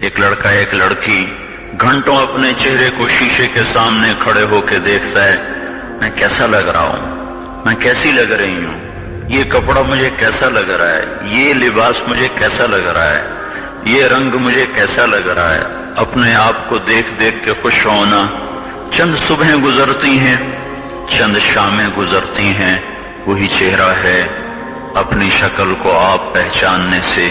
ایک لڑکا ایک لڑکی گھنٹوں اپنے چہرے کو شیشے کے سامنے کھڑے ہو کے دیکھتا ہے، میں کیسا لگ رہا ہوں، میں کیسی لگ رہی ہوں، یہ کپڑا مجھے کیسا لگ رہا ہے، یہ لباس مجھے کیسا لگ رہا ہے، یہ رنگ مجھے کیسا لگ رہا ہے۔ اپنے آپ کو دیکھ دیکھ کے خوش ہونا۔ چند صبحیں گزرتی ہیں، چند شامیں گزرتی ہیں، وہی چہرہ ہے، اپنی شکل کو آپ پہچاننے سے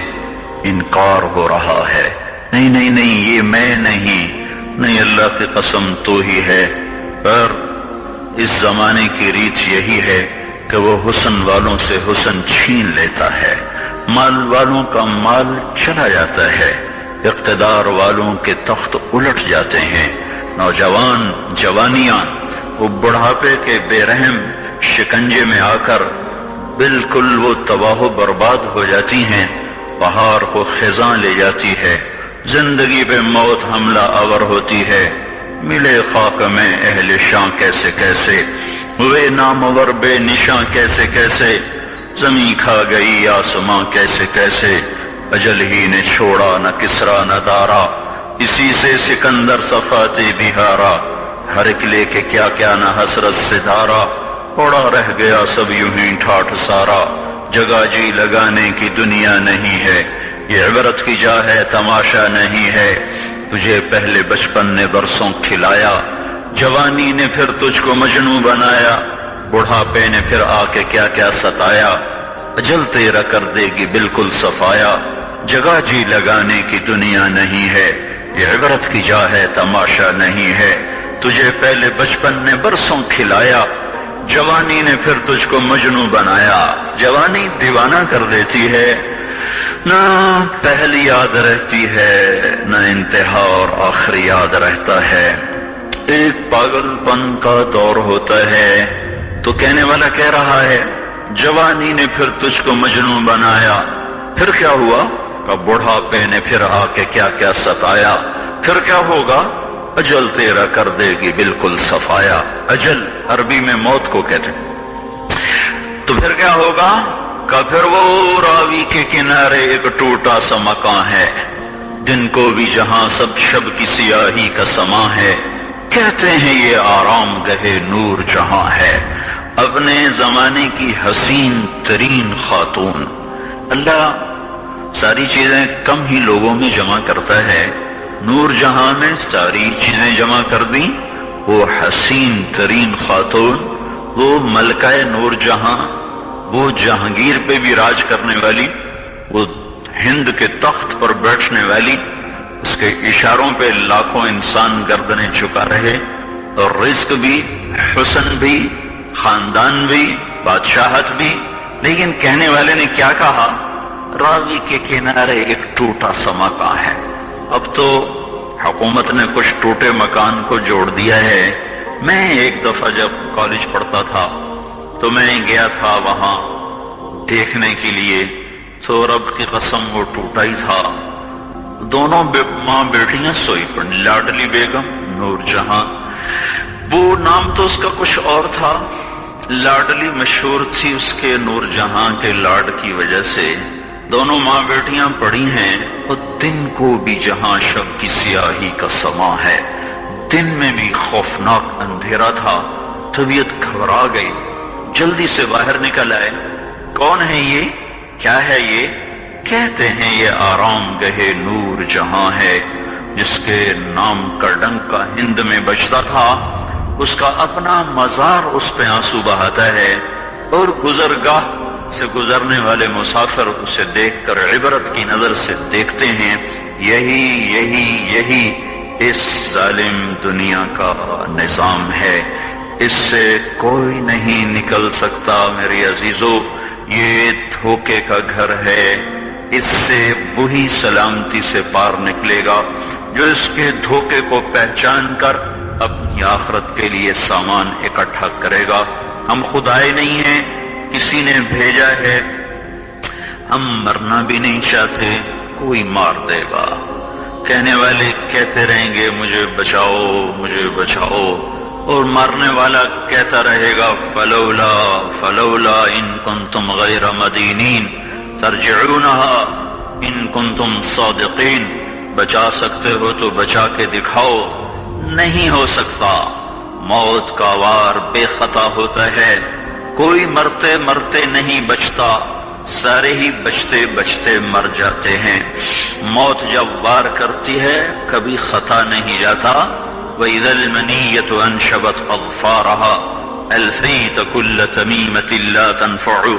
انکار ہو رہا ہے۔ نہیں نہیں نہیں، یہ میں نہیں، اللہ کی قسم تو ہی ہے۔ پر اس زمانے کی ریت یہی ہے کہ وہ حسن والوں سے حسن چھین لیتا ہے، مال والوں کا مال چلا جاتا ہے، اقتدار والوں کے تخت الٹ جاتے ہیں، نوجوان جوانیاں وہ بڑھاپے کے بے رحم شکنجے میں آ کر بالکل وہ تباہ و برباد ہو جاتی ہیں، بہار کو خزاں لے جاتی ہے، زندگی پہ موت حملہ آور ہوتی ہے۔ ملے خاک میں اہل شاں کیسے کیسے، ہوئے نامور بے نشاں کیسے کیسے، زمین کھا گئی آسماں کیسے کیسے، اجل ہی نے چھوڑا نہ کسرا نہ دارا، اسی سے سکندر صفاتے بہارا، ہر ایک لے کے کیا کیا نہ حسرت سے دھارا، پڑا رہ گیا سب یوں ہی ٹھاٹھ سارا، جگہ جی لگانے کی دنیا نہیں ہے، یہ عبرت کی جا ہے تماشا نہیں ہے۔ تجھے پہلے بچپن نے برسوں کھلایا، جوانی نے پھر تجھ کو مجنوں بنایا، بڑھاپے نے پھر آ کے کیا کیا ستایا، اجل تیرا کر دے گی بالکل صفایا، جگہ جی لگانے کی دنیا نہیں ہے، یہ عبرت کی جا ہے تماشا نہیں ہے۔ تجھے پہلے بچپن نے برسوں کھلایا، جوانی نے پھر تجھ کو مجنوں بنایا۔ جوانی دیوانہ کر دیتی ہے، نہ پہلی یاد رہتی ہے، نہ انتہا اور آخر یاد رہتا ہے۔ ایک پاگل پن کا دور ہوتا ہے تو کہنے والا کہہ رہا ہے جوانی نے پھر تجھ کو مجنوں بنایا، پھر کیا ہوا کہ بڑھاپے نے پھر آ کے کیا کیا ستایا، پھر کیا ہوگا اجل تیرا کر دے گی بالکل صفایا۔ اجل عربی میں موت کو کہتے ہیں۔ تو پھر کیا ہوگا کہ پھر وہ راوی کے کنارے ایک ٹوٹا سا مکان ہے، دن کو بھی جہاں سب شب کی سیاہی کا سما ہے، کہتے ہیں یہ آرام گہے نور جہاں ہے، اپنے زمانے کی حسین ترین خاتون۔ اللہ ساری چیزیں کم ہی لوگوں میں جمع کرتا ہے، نور جہاں میں ساری چیزیں جمع کر دیں، وہ حسین ترین خاتون، وہ ملکہ نور جہاں، وہ جہانگیر پہ بھی راج کرنے والی، وہ ہند کے تخت پر بیٹھنے والی، اس کے اشاروں پہ لاکھوں انسان گردنیں جھکا رہے، اور رزق بھی، حسن بھی، خاندان بھی، بادشاہت بھی۔ لیکن کہنے والے نے کیا کہا؟ راوی کے کنارے ایک ٹوٹا سا مکان ہے۔ اب تو حکومت نے کچھ ٹوٹے مکان کو جوڑ دیا ہے۔ میں ایک دفعہ جب کالج پڑھتا تھا تو میں گیا تھا وہاں دیکھنے کے لیے، تو رب کی قسم وہ ٹوٹا ہی تھا۔ دونوں ماں بیٹیاں سوئی پڑی، لاڈلی بیگم، نور جہاں۔ وہ نام تو اس کا کچھ اور تھا، لاڈلی مشہور تھی اس کے نور جہاں کے لاڈ کی وجہ سے۔ دونوں ماں بیٹیاں پڑی ہیں، اور دن کو بھی جہاں شب کی سیاہی کا سما ہے، دن میں بھی خوفناک اندھیرا تھا۔ طبیعت گھبرا گئی، جلدی سے باہر نکل آئے۔ کون ہے یہ؟ کیا ہے یہ؟ کہتے ہیں یہ آرام گہے نور جہاں ہے، جس کے نام کا ڈنکا ہند میں بجتا تھا، اس کا اپنا مزار اس پہ آنسو بہاتا ہے، اور گزرگاہ سے گزرنے والے مسافر اسے دیکھ کر عبرت کی نظر سے دیکھتے ہیں۔ یہی اس ظالم دنیا کا نظام ہے، اس سے کوئی نہیں نکل سکتا میرے عزیزو، یہ دھوکے کا گھر ہے، اس سے وہی سلامتی سے پار نکلے گا جو اس کے دھوکے کو پہچان کر اپنی آخرت کے لیے سامان اکٹھا کرے گا۔ ہم خدائے نہیں ہیں، کسی نے بھیجا ہے، ہم مرنا بھی نہیں چاہتے، کوئی مار دے گا۔ کہنے والے کہتے رہیں گے مجھے بچاؤ مجھے بچاؤ، اور مارنے والا کہتا رہے گا فلولا فلولا ان کنتم غیر مدینین ترجعونها ان کنتم صادقین۔ بچا سکتے ہو تو بچا کے دکھاؤ، نہیں ہو سکتا۔ موت کا وار بے خطا ہوتا ہے، کوئی مرتے مرتے نہیں بچتا، سارے ہی بچتے بچتے مر جاتے ہیں۔ موت جب وار کرتی ہے کبھی خطا نہیں جاتا۔ وَإِذَا الْمَنِيَّةُ أَنْشَبَتْ أَظْفَارَهَا أَلْفَيْتَ كُلَّ تَمِيمَةٍ لَا تَنْفَعُ۔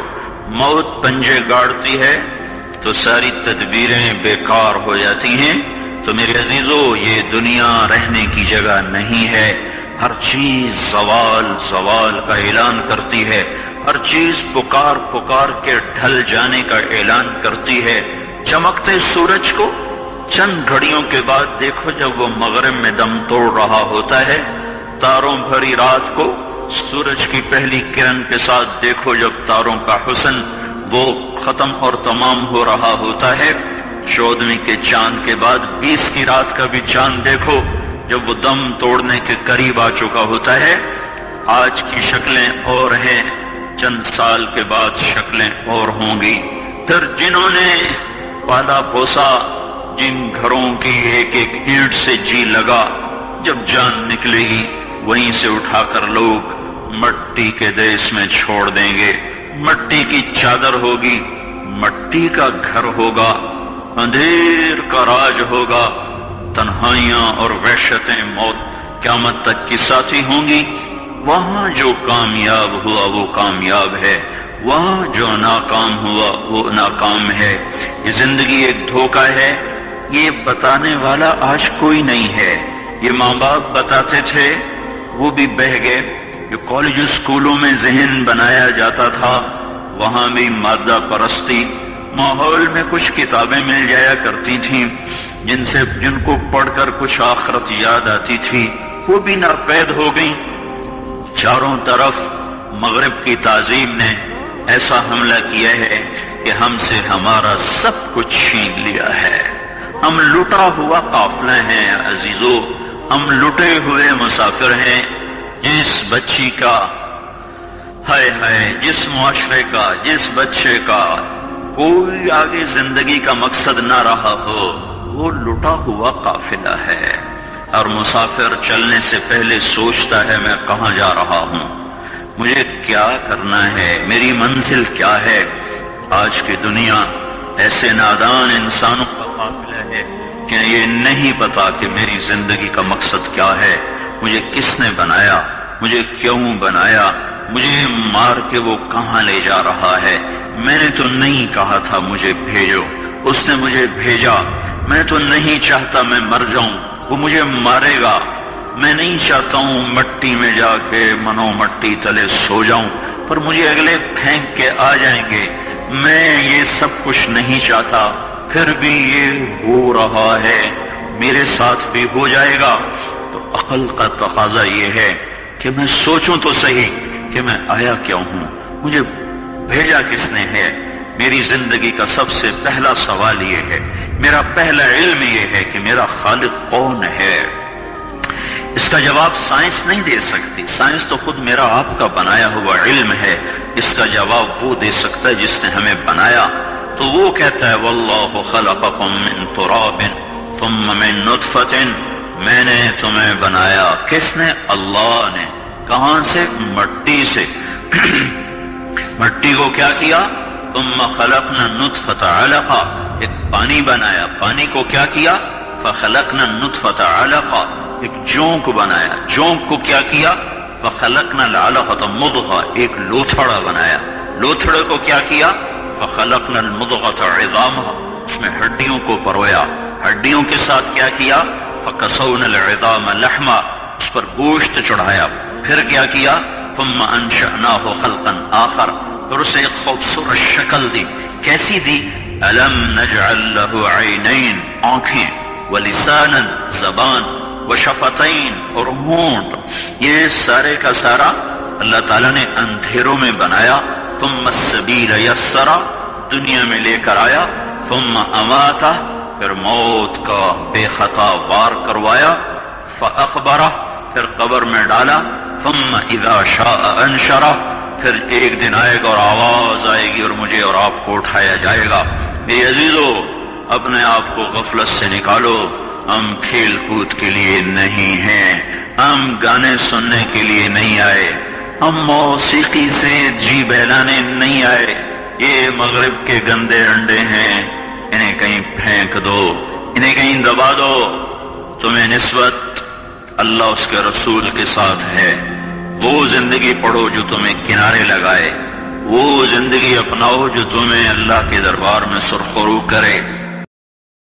موت پنجے گاڑتی ہے تو ساری تدبیریں بیکار ہو جاتی ہیں۔ تو میرے عزیزو، یہ دنیا رہنے کی جگہ نہیں ہے۔ ہر چیز زوال زوال کا اعلان کرتی ہے، ہر چیز پکار پکار کے ڈھل جانے کا اعلان کرتی ہے۔ چمکتے سورج کو چند گھڑیوں کے بعد دیکھو جب وہ مغرب میں دم توڑ رہا ہوتا ہے، تاروں بھری رات کو سورج کی پہلی کرن کے ساتھ دیکھو جب تاروں کا حسن وہ ختم اور تمام ہو رہا ہوتا ہے۔ 14ویں کے چاند کے بعد 20 کی رات کا بھی چاند دیکھو جب وہ دم توڑنے کے قریب آ چکا ہوتا ہے۔ آج کی شکلیں اور ہیں، چند سال کے بعد شکلیں اور ہوں گی۔ پھر جنہوں نے پالا پوسا، جن گھروں کی ایک ایک اینٹ سے جی لگا، جب جان نکلے گی وہیں سے اٹھا کر لوگ مٹی کے دیس میں چھوڑ دیں گے۔ مٹی کی چادر ہوگی، مٹی کا گھر ہوگا، اندھیر کا راج ہوگا، تنہائیاں اور وحشتیں موت قیامت تک کی ساتھی ہوں گی۔ وہاں جو کامیاب ہوا وہ کامیاب ہے، وہاں جو ناکام ہوا وہ ناکام ہے۔ یہ زندگی ایک دھوکہ ہے، یہ بتانے والا آج کوئی نہیں ہے۔ یہ ماں باپ بتاتے تھے، وہ بھی بہہ گئے۔ جو کالج اسکولوں میں ذہن بنایا جاتا تھا، وہاں بھی مادہ پرستی، ماحول میں کچھ کتابیں مل جایا کرتی تھیں جن کو پڑھ کر کچھ آخرت یاد آتی تھی، وہ بھی ناپید ہو گئیں۔ چاروں طرف مغرب کی تہذیب نے ایسا حملہ کیا ہے کہ ہم سے ہمارا سب کچھ چھین لیا ہے۔ ہم لٹا ہوا قافلہ ہیں عزیزو، ہم لٹے ہوئے مسافر ہیں۔ جس بچی کا ہائے ہائے، جس معاشرے کا، جس بچے کا کوئی آگے زندگی کا مقصد نہ رہا ہو، وہ لٹا ہوا قافلہ ہے۔ اور مسافر چلنے سے پہلے سوچتا ہے میں کہاں جا رہا ہوں، مجھے کیا کرنا ہے، میری منزل کیا ہے۔ آج کی دنیا ایسے نادان انسانوں کا قافلہ ہے کہ یہ نہیں پتا کہ میری زندگی کا مقصد کیا ہے، مجھے کس نے بنایا، مجھے کیوں بنایا، مجھے مار کے وہ کہاں لے جا رہا ہے۔ میں نے تو نہیں کہا تھا مجھے بھیجو، اس نے مجھے بھیجا۔ میں تو نہیں چاہتا میں مر جاؤں، وہ مجھے مارے گا۔ میں نہیں چاہتا ہوں مٹی میں جا کے منو مٹی تلے سو جاؤں، پر مجھے اگلے پھینک کے آ جائیں گے۔ میں یہ سب کچھ نہیں چاہتا، پھر بھی یہ ہو رہا ہے، میرے ساتھ بھی ہو جائے گا۔ تو عقل کا تقاضا یہ ہے کہ میں سوچوں تو صحیح کہ میں آیا کیوں ہوں، مجھے بھیجا کس نے ہے۔ میری زندگی کا سب سے پہلا سوال یہ ہے، میرا پہلا علم یہ ہے کہ میرا خالق کون ہے۔ اس کا جواب سائنس نہیں دے سکتی، سائنس تو خود میرا آپ کا بنایا ہوا علم ہے۔ اس کا جواب وہ دے سکتا ہے جس نے ہمیں بنایا۔ تو وہ کہتا ہے واللہ خلقکم من تراب ثم من نطفۃ، میں نے تمہیں بنایا۔ کس نے؟ اللہ نے۔ کہاں سے؟ مٹی سے۔ مٹی کو کیا کیا؟ ثم خلقنا النطفۃ علقہ، ایک پانی بنایا۔ پانی کو کیا کیا؟ فخلقنا النطفۃ علقہ، ایک جونک بنایا۔ جونک کو کیا کیا؟ فخلقنا العلقۃ مضغہ، ایک لوتھڑا بنایا۔ لوتھڑے کو کیا کیا؟ فخلقنا المضغۃ عظامہ، اس میں ہڈیوں کو پرویا۔ ہڈیوں کے ساتھ کیا کیا؟ فکسونا العظام لحما، اس پر گوشت چڑھایا۔ پھر کیا کیا؟ ثم انشأناہ خلقا آخر، پھر اسے ایک خوبصورت شکل دی۔ کیسی دی؟ الم نجعل لہ عینین، آنکھیں، ولسانا، زبان، وشفتین، اور ہونٹ۔ یہ سارے کا سارا اللہ تعالیٰ نے اندھیروں میں بنایا۔ ثم السبیل یسرا، دنیا میں لے کر آیا۔ ثم اماتہ، پھر موت کا بے خطا وار کروایا۔ فاقبرہ، پھر قبر میں ڈالا۔ ثم اذا شاء انشرہ، پھر ایک دن آئے گا اور آواز آئے گی اور مجھے اور آپ کو اٹھایا جائے گا۔ میرے عزیزو، اپنے آپ کو غفلت سے نکالو. ہم کھیل کود کے لیے نہیں ہیں، ہم گانے سننے کے لیے نہیں آئے، ہم موسیقی سے جی بہلانے نہیں آئے. یہ مغرب کے گندے انڈے ہیں، انہیں کہیں پھینک دو، انہیں کہیں دبا دو. تمہیں نسبت اللہ اس کے رسول کے ساتھ ہے. وہ زندگی پڑھو جو تمہیں کنارے لگائے، وہ زندگی اپناؤ جو تمہیں اللہ کے دربار میں سرخرو کرے.